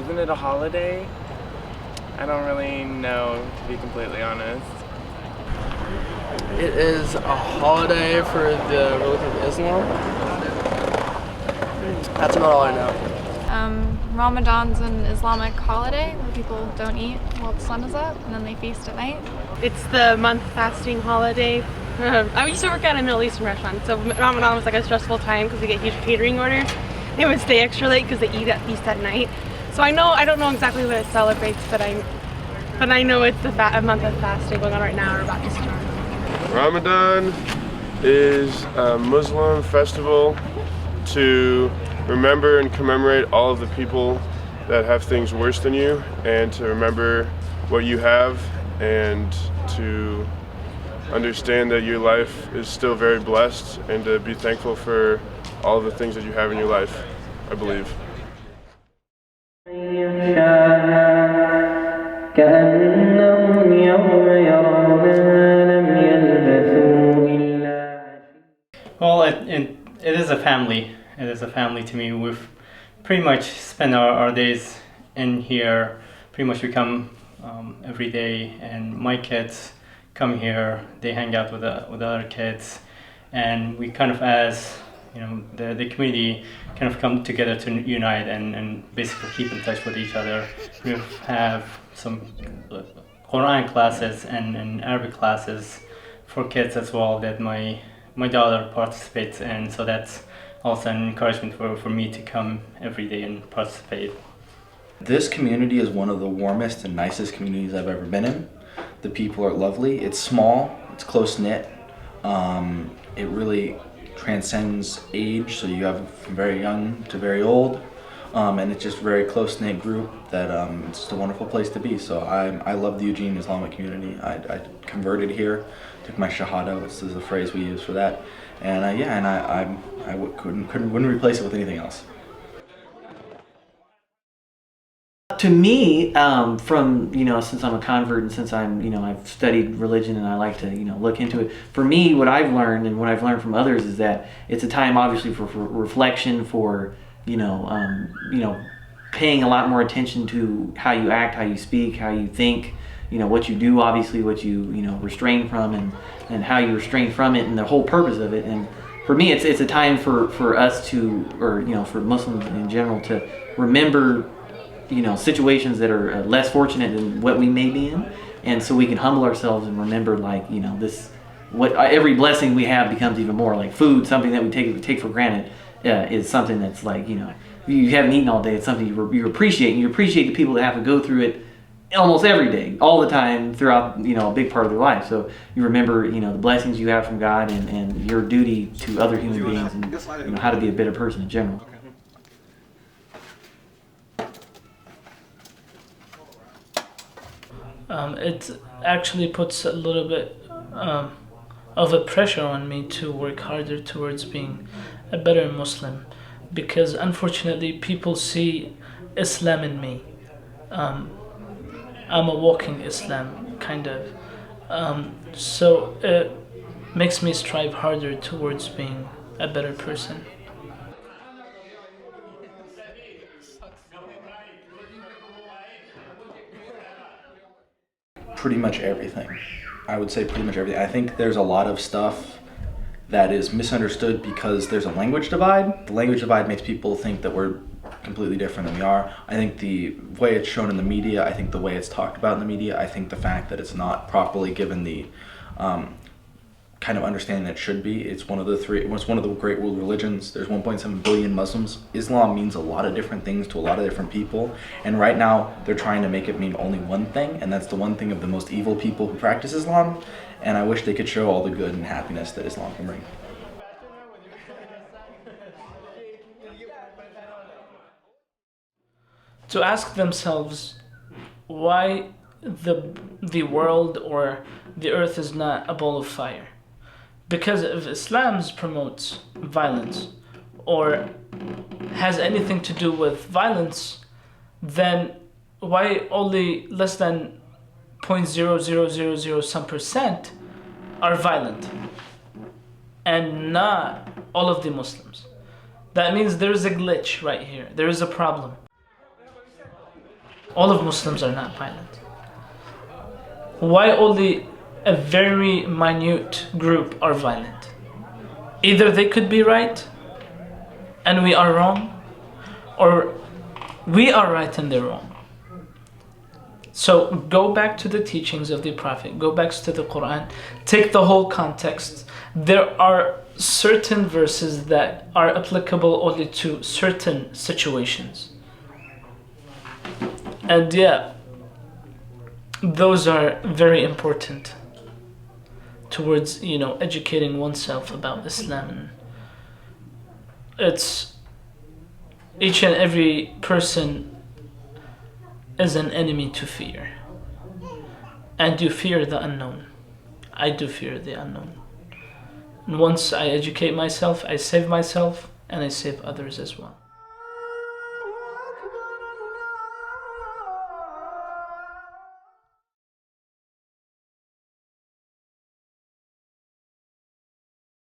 Isn't it a holiday? I don't really know, to be completely honest. It is a holiday for the religion of Islam. That's about all I know. Ramadan's an Islamic holiday where people don't eat while the sun is up and then they feast at night. It's the month fasting holiday. I used to work at a Middle Eastern restaurant, so Ramadan was like a stressful time because we get huge catering orders. They would stay extra late because they feast at night. So I don't know exactly what it celebrates, but I know it's a month of fasting going on right now or about to start. Ramadan is a Muslim festival to remember and commemorate all of the people that have things worse than you, and to remember what you have, and to understand that your life is still very blessed, and to be thankful for all of the things that you have in your life, I believe. Well, it is a family. It is a family to me. We've pretty much spent our days in here. Pretty much we come every day, and my kids come here. They hang out with other kids, and we kind of, as you know, the community kind of come together to unite and basically keep in touch with each other. We have some Quran classes and Arabic classes for kids as well that my daughter participates in, so that's also an encouragement for me to come every day and participate. This community is one of the warmest and nicest communities I've ever been in. The people are lovely. It's small, it's close-knit. It really transcends age, so you have from very young to very old. And it's just a very close-knit group that it's just a wonderful place to be. So I love the Eugene Islamic community. I converted here, took my Shahada, which is the phrase we use for that. And I wouldn't replace it with anything else. To me, from since I'm a convert and since I've studied religion and I like to look into it. For me, what I've learned and what I've learned from others is that it's a time, obviously, for reflection, for paying a lot more attention to how you act, how you speak, how you think, what you do, obviously, what you restrain from, and how you restrain from it, and the whole purpose of it. And for me, it's a time for us to, or for Muslims in general, to remember situations that are less fortunate than what we may be in, and so we can humble ourselves and remember, every blessing we have becomes even more. Like food, something that we take for granted, is something that's you haven't eaten all day. It's something you appreciate, and you appreciate the people that have to go through it almost every day, all the time, throughout a big part of their life. So you remember the blessings you have from God, and your duty to other human beings, and how to be a better person in general. It actually puts a little bit of a pressure on me to work harder towards being a better Muslim, because unfortunately people see Islam in me. I'm a walking Islam, kind of. So it makes me strive harder towards being a better person. Pretty much everything. I would say pretty much everything. I think there's a lot of stuff that is misunderstood because there's a language divide. The language divide makes people think that we're completely different than we are. I think the way it's shown in the media, I think the way it's talked about in the media, I think the fact that it's not properly given the kind of understanding that it should be. It's one of the great world religions. There's 1.7 billion Muslims. Islam means a lot of different things to a lot of different people, and right now they're trying to make it mean only one thing, and that's the one thing of the most evil people who practice Islam, and I wish they could show all the good and happiness that Islam can bring. To ask themselves why the world or the earth is not a ball of fire. Because if Islam promotes violence or has anything to do with violence, then why only less than 0.0000 some percent are violent and not all of the Muslims? That means there is a glitch right here. There is a problem. All of Muslims are not violent. Why only a very minute group are violent? Either they could be right and we are wrong, or we are right and they're wrong. So go back to the teachings of the Prophet, go back to the Quran, take the whole context. There are certain verses that are applicable only to certain situations. And yeah, those are very important towards, educating oneself about Islam. And it's each and every person is an enemy to fear. And you fear the unknown. I do fear the unknown. And once I educate myself, I save myself and I save others as well.